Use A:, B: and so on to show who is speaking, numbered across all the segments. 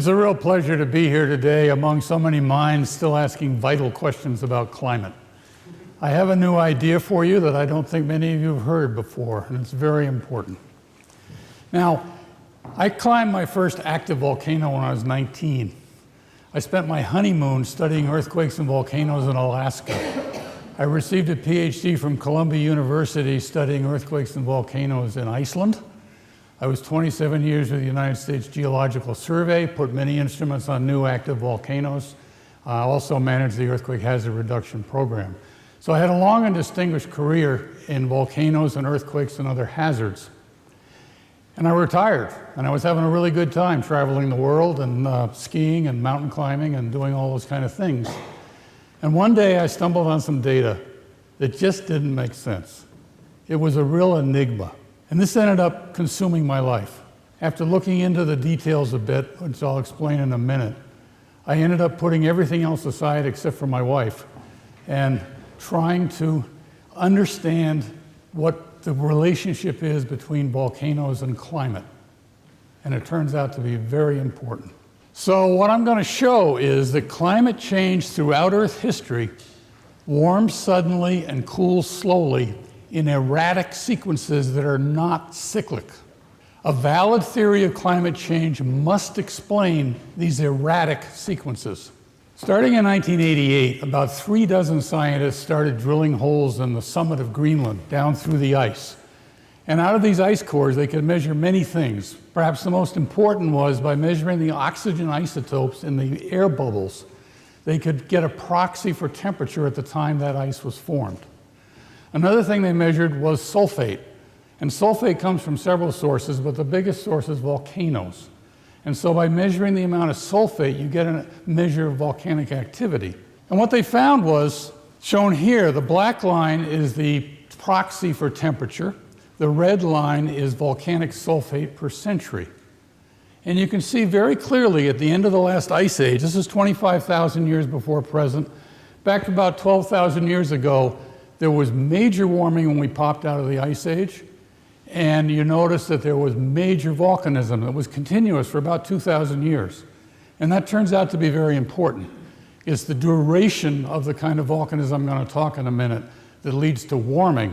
A: It's a real pleasure to be here today among so many minds still asking vital questions about climate. I have a new idea for you that I don't think many of you have heard before, and it's very important. Now, I climbed my first active volcano when I was 19. I spent my honeymoon studying earthquakes and volcanoes in Alaska. I received a PhD from Columbia University studying earthquakes and volcanoes in Iceland. I was 27 years with the United States Geological Survey, put many instruments on new active volcanoes. I also managed the earthquake hazard reduction program. So I had a long and distinguished career in volcanoes and earthquakes and other hazards. And I retired, and I was having a really good time traveling the world and skiing and mountain climbing and doing all those kind of things. And one day I stumbled on some data that just didn't make sense. It was a real enigma. And this ended up consuming my life. After looking into the details a bit, which I'll explain in a minute, I ended up putting everything else aside except for my wife and trying to understand what the relationship is between volcanoes and climate. And it turns out to be very important. So what I'm going to show is that climate change throughout Earth history warms suddenly and cools slowly in erratic sequences that are not cyclic. A valid theory of climate change must explain these erratic sequences. Starting in 1988, about 3 dozen scientists started drilling holes in the summit of Greenland down through the ice. And out of these ice cores, they could measure many things. Perhaps the most important was by measuring the oxygen isotopes in the air bubbles, they could get a proxy for temperature at the time that ice was formed. Another thing they measured was sulfate. And sulfate comes from several sources, but the biggest source is volcanoes. And so by measuring the amount of sulfate, you get a measure of volcanic activity. And what they found was, shown here, the black line is the proxy for temperature. The red line is volcanic sulfate per century. And you can see very clearly at the end of the last ice age, this is 25,000 years before present, back about 12,000 years ago, there was major warming when we popped out of the ice age, and you notice that there was major volcanism that was continuous for about 2,000 years. And that turns out to be very important. It's the duration of the kind of volcanism I'm going to talk in a minute that leads to warming.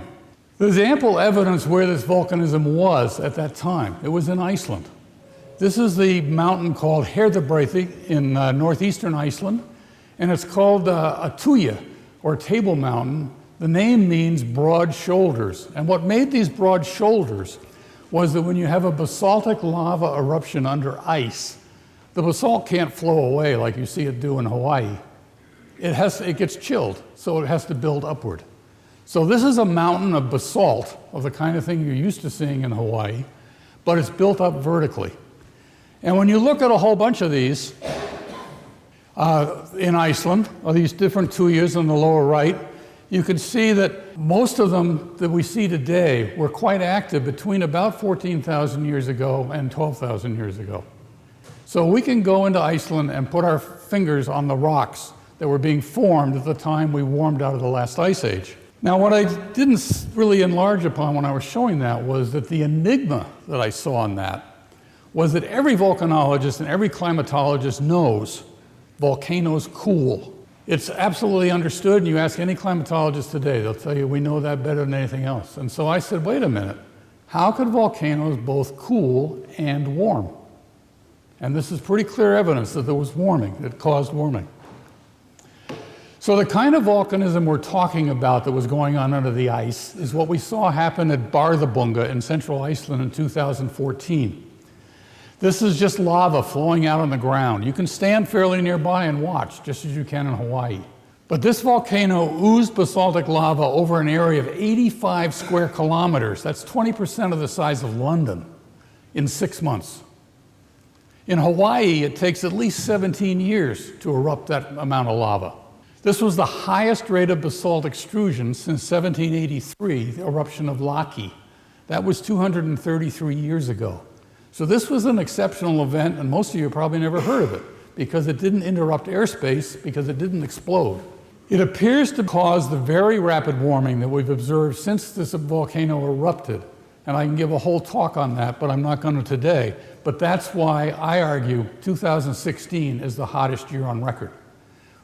A: There's ample evidence where this volcanism was at that time. It was in Iceland. This is the mountain called Erratic in northeastern Iceland, and it's called a tuya, or table mountain. The name means broad shoulders, and what made these broad shoulders was that when you have a basaltic lava eruption under ice, the basalt can't flow away like you see it do in Hawaii. It gets chilled, so it has to build upward. So this is a mountain of basalt, of the kind of thing you're used to seeing in Hawaii, but it's built up vertically. And when you look at a whole bunch of these in Iceland, or these different tuyas on the lower right, you can see that most of them that we see today were quite active between about 14,000 years ago and 12,000 years ago. So we can go into Iceland and put our fingers on the rocks that were being formed at the time we warmed out of the last ice age. Now, what I didn't really enlarge upon when I was showing that was that the enigma that I saw in that was that every volcanologist and every climatologist knows volcanoes cool. It's absolutely understood, and you ask any climatologist today, they'll tell you we know that better than anything else. And so I said, wait a minute, how could volcanoes both cool and warm? And this is pretty clear evidence that there was warming, that caused warming. So the kind of volcanism we're talking about that was going on under the ice is what we saw happen at Barðabunga in central Iceland in 2014. This is just lava flowing out on the ground. You can stand fairly nearby and watch, just as you can in Hawaii. But this volcano oozed basaltic lava over an area of 85 square kilometers. That's 20% of the size of London in 6 months. In Hawaii, it takes at least 17 years to erupt that amount of lava. This was the highest rate of basalt extrusion since 1783, the eruption of Laki. That was 233 years ago. So this was an exceptional event, and most of you probably never heard of it because it didn't interrupt airspace, because it didn't explode. It appears to cause the very rapid warming that we've observed since this volcano erupted And I can give a whole talk on that, but I'm not going to today. But that's why I argue 2016 is the hottest year on record.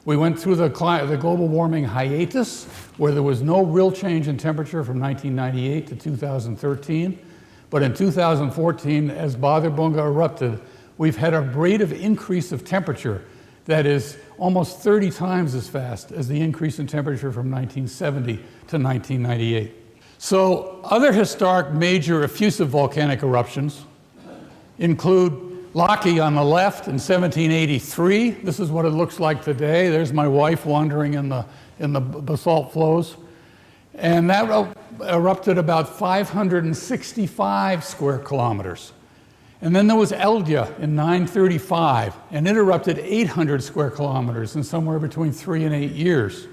A: We went through the global warming hiatus, where there was no real change in temperature from 1998 to 2013. But in 2014, as Bother-Bunga erupted, we've had a rate of increase of temperature that is almost 30 times as fast as the increase in temperature from 1970 to 1998. So other historic major effusive volcanic eruptions include Laki on the left in 1783. This is what it looks like today. There's my wife wandering in the basalt flows. And that erupted about 565 square kilometers. And then there was Eldja in 935, and it erupted 800 square kilometers in somewhere between 3 and 8 years.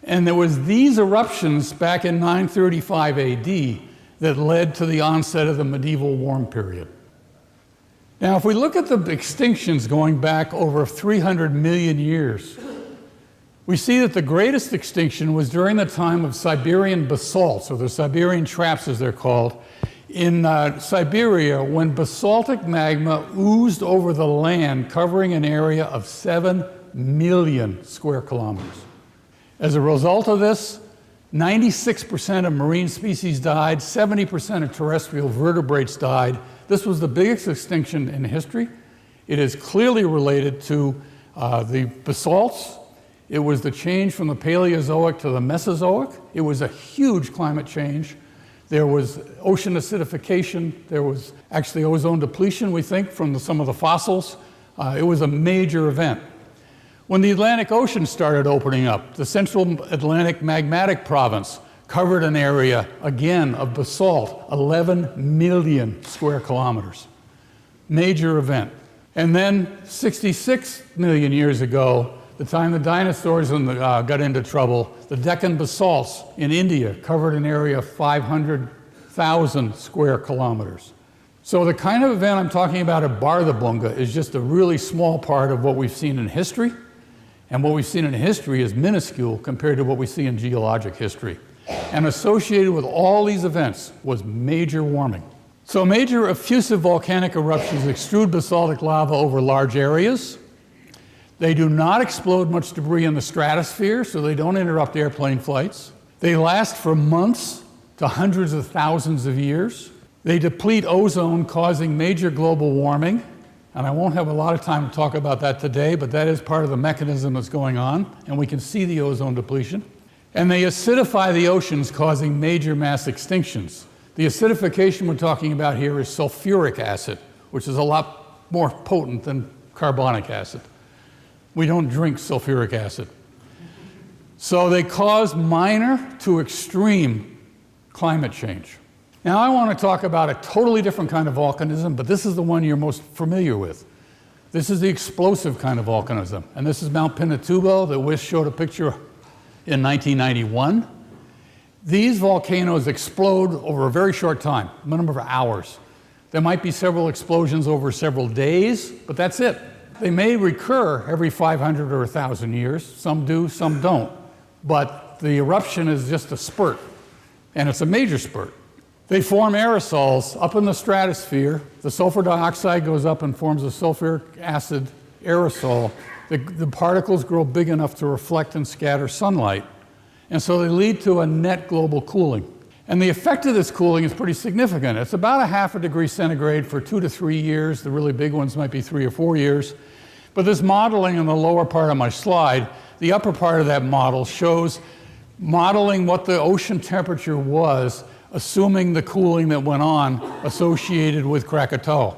A: And there was these eruptions back in 935 AD that led to the onset of the medieval warm period. Now, if we look at the extinctions going back over 300 million years, we see that the greatest extinction was during the time of Siberian basalts, or the Siberian traps as they're called, in Siberia, when basaltic magma oozed over the land, covering an area of 7 million square kilometers. As a result of this, 96% of marine species died, 70% of terrestrial vertebrates died. This was the biggest extinction in history. It is clearly related to the basalts. It was the change from the Paleozoic to the Mesozoic. It was a huge climate change. There was ocean acidification. There was actually ozone depletion, we think, from some of the fossils. It was a major event. When the Atlantic Ocean started opening up, the Central Atlantic Magmatic Province covered an area, again, of basalt, 11 million square kilometers. Major event. And then 66 million years ago, the time the dinosaurs got into trouble, the Deccan basalts in India covered an area of 500,000 square kilometers. So the kind of event I'm talking about at Bother-Bunga is just a really small part of what we've seen in history. And what we've seen in history is minuscule compared to what we see in geologic history. And associated with all these events was major warming. So major effusive volcanic eruptions extrude basaltic lava over large areas. They do not explode much debris in the stratosphere, so they don't interrupt airplane flights. They last for months to hundreds of thousands of years. They deplete ozone, causing major global warming. And I won't have a lot of time to talk about that today, but that is part of the mechanism that's going on, and we can see the ozone depletion. And they acidify the oceans, causing major mass extinctions. The acidification we're talking about here is sulfuric acid, which is a lot more potent than carbonic acid. We don't drink sulfuric acid. So they cause minor to extreme climate change. Now I want to talk about a totally different kind of volcanism, but this is the one you're most familiar with. This is the explosive kind of volcanism. And this is Mount Pinatubo that Wish showed a picture in 1991. These volcanoes explode over a very short time, a number of hours. There might be several explosions over several days, but that's it. They may recur every 500 or 1,000 years. Some do, some don't. But the eruption is just a spurt, and it's a major spurt. They form aerosols up in the stratosphere. The sulfur dioxide goes up and forms a sulfuric acid aerosol. The particles grow big enough to reflect and scatter sunlight. And so they lead to a net global cooling. And the effect of this cooling is pretty significant. It's about 0.5 degrees centigrade for 2 to 3 years. The really big ones might be 3 or 4 years. But this modeling in the lower part of my slide, the upper part of that model shows modeling what the ocean temperature was, assuming the cooling that went on associated with Krakatoa.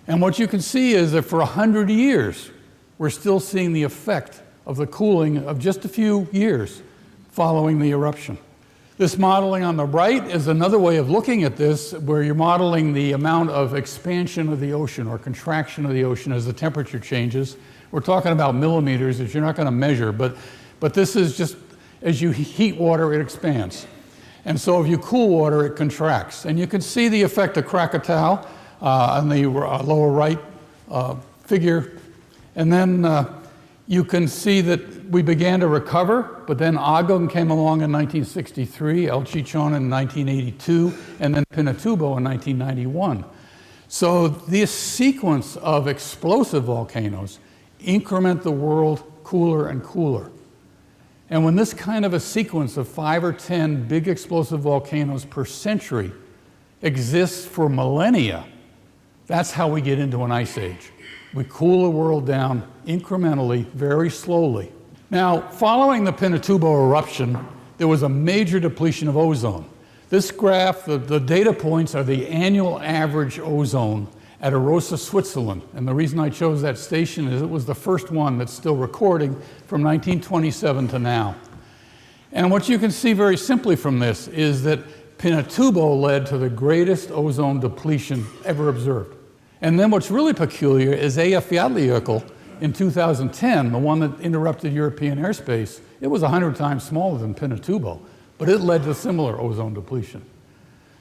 A: And what you can see is that for 100 years, we're still seeing the effect of the cooling of just a few years following the eruption. This modeling on the right is another way of looking at this, where you're modeling the amount of expansion of the ocean or contraction of the ocean as the temperature changes. We're talking about millimeters that you're not going to measure, but this is just, as you heat water, it expands. And so if you cool water, it contracts. And you can see the effect of Krakatoa on the lower right figure. And then You can see that we began to recover, but then Agung came along in 1963, El Chichon in 1982, and then Pinatubo in 1991. So this sequence of explosive volcanoes increment the world cooler and cooler. And when this kind of a sequence of 5 or 10 big explosive volcanoes per century exists for millennia, that's how we get into an ice age. We cool the world down incrementally, very slowly. Now, following the Pinatubo eruption, there was a major depletion of ozone. This graph, the data points are the annual average ozone at Arosa, Switzerland. And the reason I chose that station is it was the first one that's still recording from 1927 to now. And what you can see very simply from this is that Pinatubo led to the greatest ozone depletion ever observed. And then what's really peculiar is Eyjafjallajökull in 2010, the one that interrupted European airspace, it was 100 times smaller than Pinatubo, but it led to similar ozone depletion.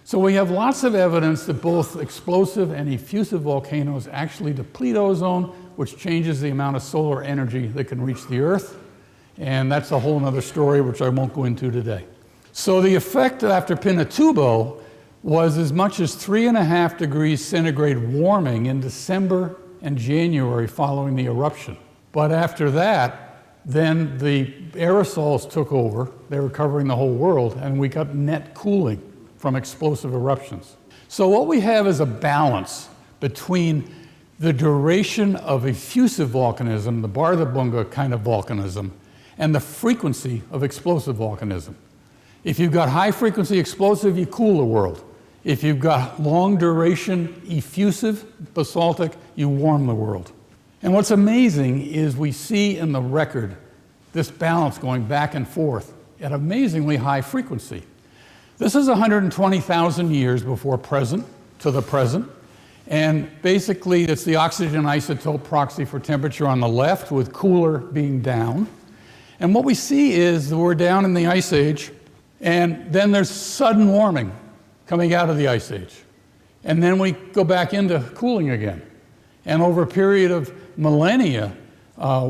A: So we have lots of evidence that both explosive and effusive volcanoes actually deplete ozone, which changes the amount of solar energy that can reach the Earth. And that's a whole other story, which I won't go into today. So the effect after Pinatubo was as much as 3.5 degrees centigrade warming in December and January following the eruption. But after that, then the aerosols took over. They were covering the whole world, and we got net cooling from explosive eruptions. So what we have is a balance between the duration of effusive volcanism, the Bardarbunga kind of volcanism, and the frequency of explosive volcanism. If you've got high frequency explosive, you cool the world. If you've got long duration effusive basaltic, you warm the world. And what's amazing is we see in the record this balance going back and forth at amazingly high frequency. This is 120,000 years before present to the present. And basically, it's the oxygen isotope proxy for temperature on the left, with cooler being down. And what we see is that we're down in the ice age, and then there's sudden warming coming out of the ice age. And then we go back into cooling again. And over a period of millennia,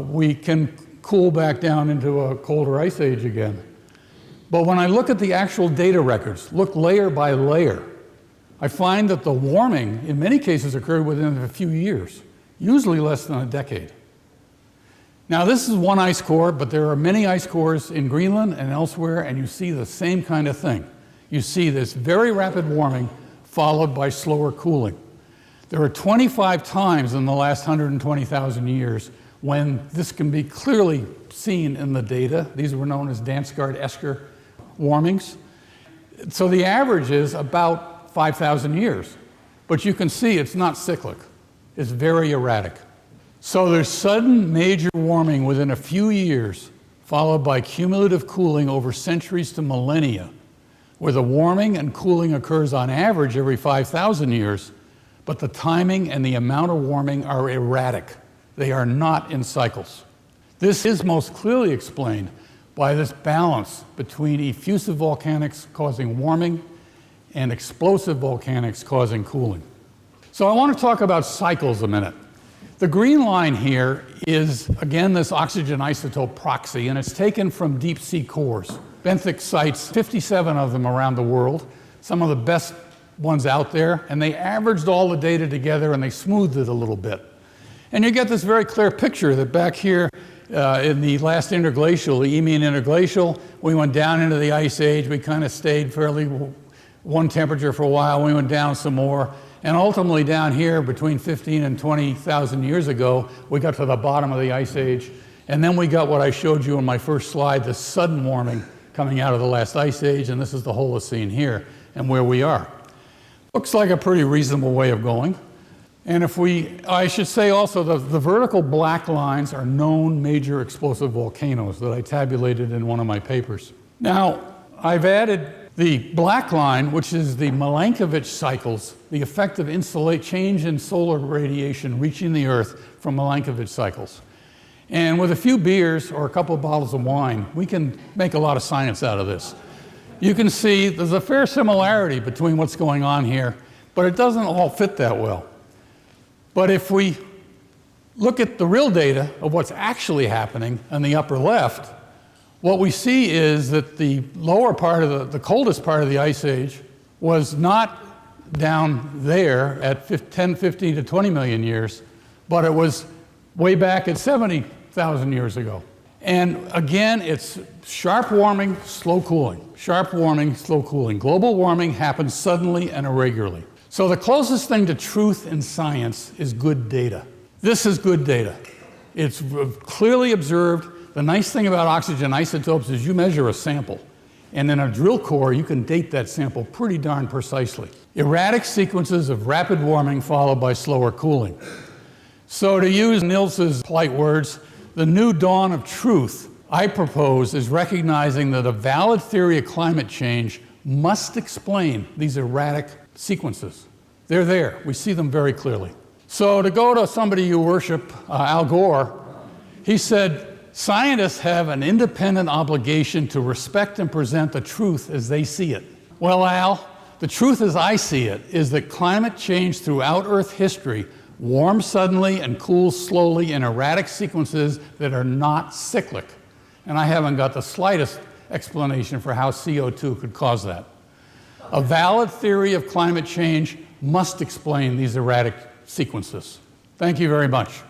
A: we can cool back down into a colder ice age again. But when I look at the actual data records, look layer by layer, I find that the warming, in many cases, occurred within a few years, usually less than a decade. Now, this is one ice core, but there are many ice cores in Greenland and elsewhere, and you see the same kind of thing. You see this very rapid warming followed by slower cooling. There are 25 times in the last 120,000 years when this can be clearly seen in the data. These were known as Dansgaard-Esker warmings. So the average is about 5,000 years. But you can see it's not cyclic. It's very erratic. So there's sudden major warming within a few years, followed by cumulative cooling over centuries to millennia, where the warming and cooling occurs on average every 5,000 years, but the timing and the amount of warming are erratic. They are not in cycles. This is most clearly explained by this balance between effusive volcanics causing warming and explosive volcanics causing cooling. So I want to talk about cycles a minute. The green line here is, again, this oxygen isotope proxy, and it's taken from deep sea cores. Benthic sites, 57 of them around the world, some of the best ones out there, and they averaged all the data together and they smoothed it a little bit. And you get this very clear picture that back here in the last interglacial, the Eemian interglacial, we went down into the ice age. We kind of stayed fairly one temperature for a while. We went down some more. And ultimately down here, between 15 and 20,000 years ago, we got to the bottom of the ice age. And then we got what I showed you on my first slide, the sudden warming coming out of the last ice age. And this is the Holocene here and where we are. Looks like a pretty reasonable way of going. And I should say also that the vertical black lines are known major explosive volcanoes that I tabulated in one of my papers. Now, I've added the black line, which is the Milankovitch cycles, the effect of change in solar radiation reaching the Earth from Milankovitch cycles. And with a few beers or a couple of bottles of wine, we can make a lot of science out of this. You can see there's a fair similarity between what's going on here, but it doesn't all fit that well. But if we look at the real data of what's actually happening on the upper left, what we see is that the lower part of the coldest part of the ice age was not down there at 10, 15 to 20 million years, but it was way back at 70,000 years ago. And again, it's sharp warming, slow cooling. Sharp warming, slow cooling. Global warming happens suddenly and irregularly. So the closest thing to truth in science is good data. This is good data. It's clearly observed. The nice thing about oxygen isotopes is you measure a sample. And in a drill core, you can date that sample pretty darn precisely. Erratic sequences of rapid warming followed by slower cooling. So to use Nils's polite words, the new dawn of truth, I propose, is recognizing that a valid theory of climate change must explain these erratic sequences. They're there. We see them very clearly. So to go to somebody you worship, Al Gore, he said, scientists have an independent obligation to respect and present the truth as they see it. Well, Al, the truth as I see it is that climate change throughout Earth history warms suddenly and cools slowly in erratic sequences that are not cyclic. And I haven't got the slightest explanation for how CO2 could cause that. A valid theory of climate change must explain these erratic sequences. Thank you very much.